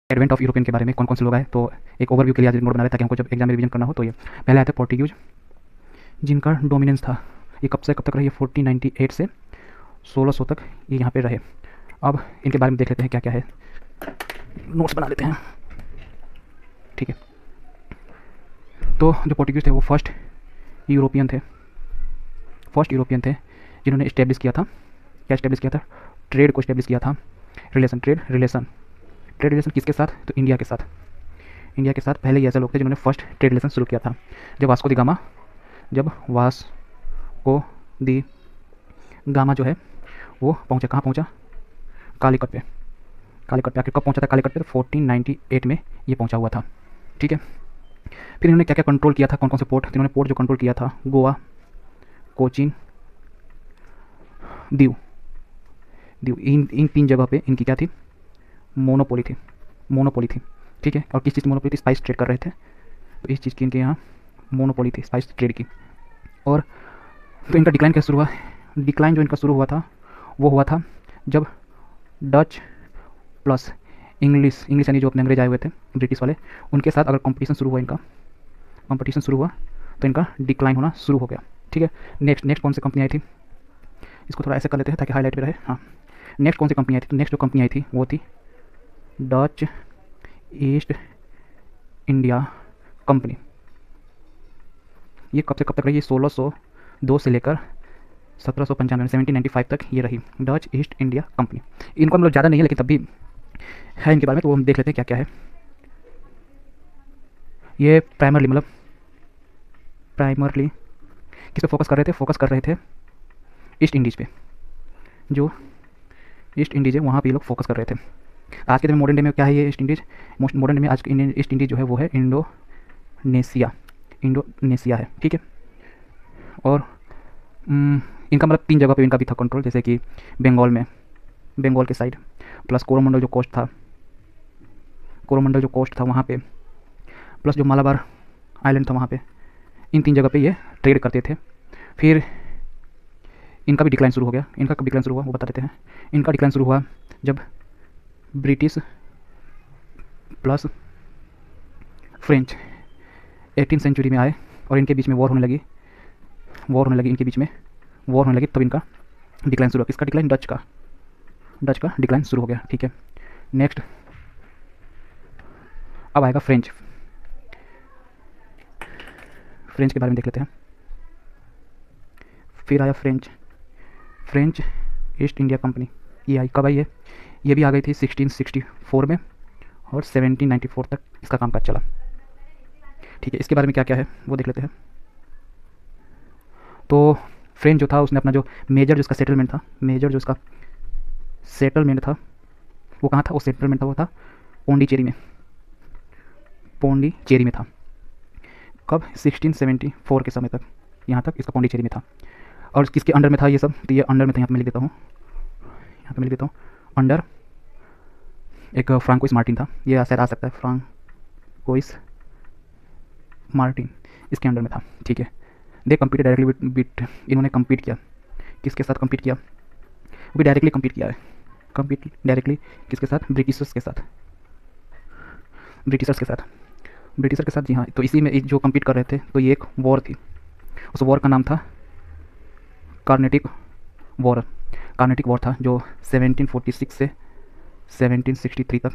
Advent of European के बारे में कौन कौन से लोग आए, तो एक ओवरव्यू के लिए आज नोट बना रहे ताकि हमको जब एग्जाम में रिवीजन करना हो तो ये पहले आए थे पोर्टुगीज, जिनका डोमिनेंस था। ये कब से कब तक रही? 1498 से 1600 तक ये यहाँ पे रहे। अब इनके बारे में देख लेते हैं क्या क्या है, नोट्स बना लेते हैं। ठीक है, तो जो पोर्टुगीज थे वो फर्स्ट यूरोपियन थे जिन्होंने इस्टेब्लिश किया था। क्या इस्टेब्लिश किया था? ट्रेड को इस्टेब्लिश किया था। ट्रेड रिलेशन किसके साथ? तो इंडिया के साथ पहले ये ऐसे लोग थे जिन्होंने फर्स्ट ट्रेड रिलेशन शुरू किया था। जब वास्को दी गामा जो है वो पहुंचा, कहाँ पहुंचा? कालीकट पे आखिर कब पहुंचा था कालीकट पे? तो 1498 में ये पहुंचा हुआ था। ठीक है, फिर इन्होंने क्या क्या कंट्रोल किया था, कौन कौन से पोर्ट? इन्होंने पोर्ट जो कंट्रोल किया था, गोवा, कोचीन, दीव। इन 3 जगह पे इनकी क्या थी? मोनोपोली थी। ठीक है, और किस चीज़ की मोनोपोली थी? स्पाइस ट्रेड कर रहे थे, तो इस चीज़ की इनके यहाँ मोनोपोली थी, स्पाइस ट्रेड की। और तो इनका डिक्लाइन कैसे शुरू हुआ? डिक्लाइन जो इनका शुरू हुआ था वो हुआ था जब डच प्लस इंग्लिश यानी जो अपने अंग्रेज आए हुए थे, ब्रिटिश वाले, उनके साथ अगर कंपटीशन शुरू हुआ तो इनका डिक्लाइन होना शुरू हो गया। ठीक है, नेक्स्ट कौन सी कंपनी आई थी? इसको थोड़ा ऐसे कर लेते हैं ताकि हाईलाइट भी रहे। हाँ, नेक्स्ट कौन सी कंपनी आई थी? तो नेक्स्ट जो कंपनी आई थी वो थी डच ईस्ट इंडिया कंपनी। ये कब से कब तक रही? ये 1602 से लेकर 1795 1795 तक ये रही, डच ईस्ट इंडिया कंपनी। इनको मतलब ज़्यादा नहीं है लेकिन तब भी है इनके बारे में, तो वो हम देख लेते हैं क्या क्या है। ये प्राइमरली किस पे फोकस कर रहे थे? फोकस कर रहे थे ईस्ट इंडीज़ पे। जो ईस्ट इंडीज़ है वहाँ पे ये लोग फोकस कर रहे थे। आज के दिन मॉडर्न डे में क्या है ये ईस्ट इंडीज़? मॉडर्न डे में आज की ईस्ट इंडीज़ जो है वो है इंडोनेशिया है। ठीक है, और इनका मतलब 3 जगह पे इनका भी था कंट्रोल, जैसे कि बंगाल के साइड, प्लस कोरोमंडल जो कोस्ट था वहाँ पे, प्लस जो मालाबार आइलैंड था वहाँ पे। इन 3 जगह पे ये ट्रेड करते थे। फिर इनका भी डिक्लाइन शुरू हो गया। इनका कब डिक्लाइन शुरू हुआ वो बता देते हैं। इनका डिक्लाइन शुरू हुआ जब British plus French 18th century में आए और इनके बीच में वॉर होने लगी, तब इनका डिक्लाइन शुरू हुआ। किसका डिक्लाइन? डच का डिक्लाइन शुरू हो गया। ठीक है, नेक्स्ट अब आएगा फ्रेंच के बारे में देख लेते हैं। फिर आया फ्रेंच ईस्ट इंडिया कंपनी। ये आई कब आई है? ये भी आ गई थी 1664 में और 1794 तक इसका कामकाज चला। ठीक है, इसके बारे में क्या क्या है वो देख लेते हैं। तो फ्रेंच जो था उसने अपना जो मेजर जो इसका सेटलमेंट था वो कहाँ था? वो सेटलमेंट था वो था पौंडीचेरी में था। कब? 1674 के समय तक, यहाँ तक इसका पौंडीचेरी में था। और किसके अंडर में था ये सब? तो ये अंडर में था, यहाँ पे मैं लिख देता हूँ, अंडर एक फ्रांकोइस मार्टिन था। ये शायद आ सकता है, फ्रांकोइस मार्टिन इसके अंडर में था। ठीक है, दे कम्पीटेड डायरेक्टली विद इन्होंने कम्पीट किया। किसके साथ कम्पीट किया? वो भी डायरेक्टली कम्पीट किया है। कम्पीट डायरेक्टली किसके साथ? ब्रिटिशर्स के साथ। जी हाँ, तो इसी में जो कम्पीट कर रहे थे, तो ये एक वॉर थी। उस वॉर का नाम था कार्नेटिक वॉर था, जो 1746 से 1763 तक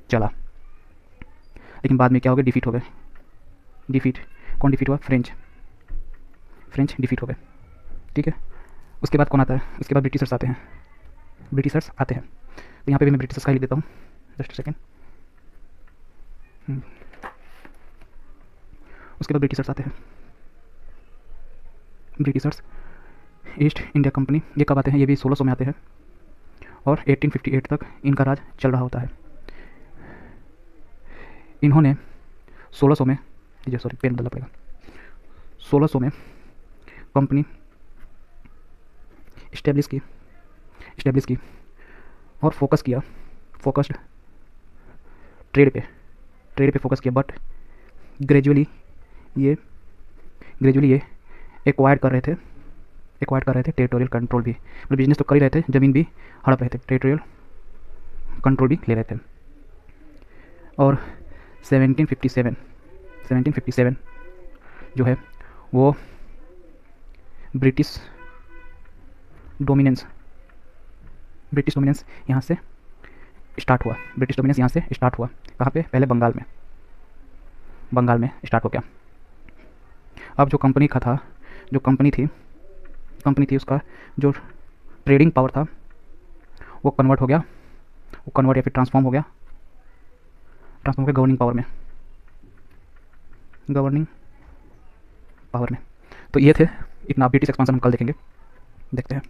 चला। लेकिन बाद में क्या हो गया? डिफीट हो गए। कौन डिफीट हुआ? फ्रेंच डिफीट हो गए। ठीक है, उसके बाद कौन आता है? उसके बाद ब्रिटिशर्स आते हैं। तो यहाँ पे भी मैं ब्रिटिशर्स का ही लिख देता हूँ, जस्ट सेकेंड। उसके बाद ब्रिटिशर्स आते हैं। ब्रिटिशर्स ईस्ट इंडिया कंपनी, ये कब आते हैं? ये भी 1600 में आते हैं और 1858 तक इनका राज चल रहा होता है। इन्होंने 1600 में, पेन बदलना पड़ेगा, 1600 में कंपनी इस्टेब्लिश की और फोकस्ड ट्रेड पे फोकस किया। बट ग्रेजुअली ये एक्वायर कर रहे थे टेरिटोरियल कंट्रोल भी, मतलब बिजनेस तो कर ही रहे थे, ज़मीन भी हड़प रहे थे, टेरिटोरियल कंट्रोल भी ले रहे थे। और 1757 जो है वो ब्रिटिश डोमिनेंस यहाँ से स्टार्ट हुआ। ब्रिटिश डोमिनेंस यहाँ से स्टार्ट हुआ कहाँ पे? पहले बंगाल में स्टार्ट हो गया। अब जो कंपनी थी उसका जो ट्रेडिंग पावर था वो कन्वर्ट हो गया, या फिर ट्रांसफॉर्म हो गया गवर्निंग पावर में। तो ये थे इतना। ब्रिटिश एक्सपांसन हम कल देखेंगे, देखते हैं।